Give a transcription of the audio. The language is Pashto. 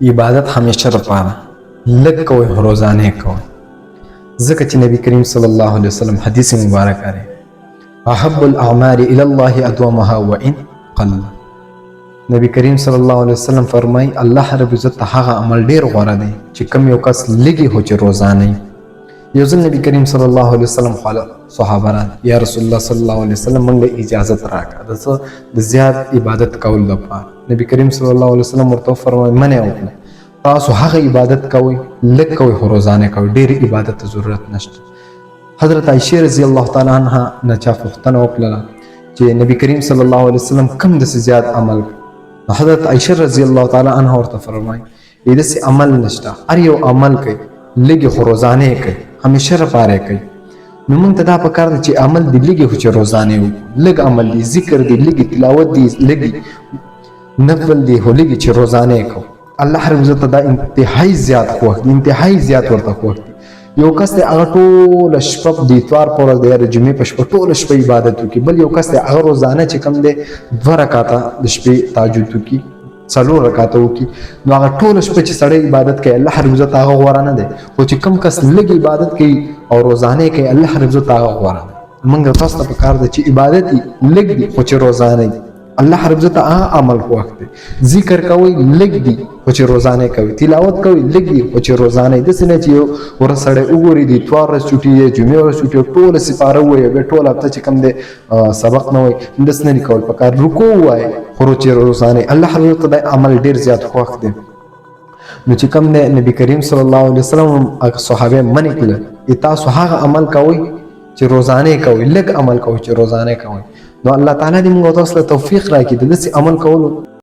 عبادت همیشه لپاره لږ کوئ روزانه کوئ ځکه چې نبی کریم صلی الله علیه وسلم حدیث مبارک لري احب الاعمال الى الله ادومها وان قل. نبی کریم صلی الله علیه وسلم فرمای الله رب عزت هغه عمل ډیر غوره دی چې کم یو کس لږی هو چې روزانه یو ځل نبی کریم صلی الله علیه وسلم خپل صحابه را یا رسول الله صلی الله علیه وسلم موږ اجازه راکړه د زیات عبادت کول لپاره. نبی کریم صلی الله علیه وسلم ورته فرمای منه وکړه تاسو هغه عبادت کوئ لږ کوئ خو روزانه کوئ ډیر عبادت ته ضرورت نشته. حضرت عائشه رضی الله تعالی عنها نه چا پوښتنه وکړه چې نبی کریم صلی الله علیه وسلم کم د زیات عمل. حضرت عائشه رضی الله تعالی عنها ورته فرمای دې عمل نشته هر یو عمل کوي لږ خو روزانه کوي همیشه لپاره کوي. نو موږ ته دا پکار دی چې عمل دی لږ خو چې روزانه وي لږ عمل دی ذکر دی لږ تلاوت دی لږ نفل دی هو لږ چې روزانه کوي. الله رب عزت دا انتهایی زیات خوښ دی انتهایی زیات ورته خوښ دی. یو کس ته هغه ټوله شپه د اتوار په ورځ د جمعې په شپه ټوله شپه عبادت وکړي بل یو کس ته هغه روزانه چې کم دی 2 رکعاته د شپې تهجد وکړي 4 رکعاته وکړي نو هغه ټوله شپه چې سړی عبادت کوي الله رب عزت هغه غوره نه دی. خو چې کم کس لږ عبادت کوي او روزانه کوي الله رب عزت هغه غوره دی. موږ تاسو ته پکار دی چې عبادت لږ دی خو چې روزانه الله رب عزت هغه عمل خوښ دی. ذکر کوي لږ دی خو چې روزانه کوي تلاوت کوي لږ دی خو چې روزانه د سینې چې ورسره وګوري دی اتوار ورځ چټي جمعې ورځ چټي ټوله سپاره وایي به ټوله هفته چې کم دی سبق نه وایي داس نه کول پکار رکوع وایي خو چې روزانه الله رب عزت د عمل ډیر زیات خوښ دی. نو چې کم دی نبی کریم صلی الله علیه وسلم صحابه منع کړل تاسو هغه عمل کوئ چې روزانه کوئ لږ عمل کوئ چې روزانه کوئ. نو الله تعالی دې موږ تاسو ته توفیق راکړي د دې عمل کولو.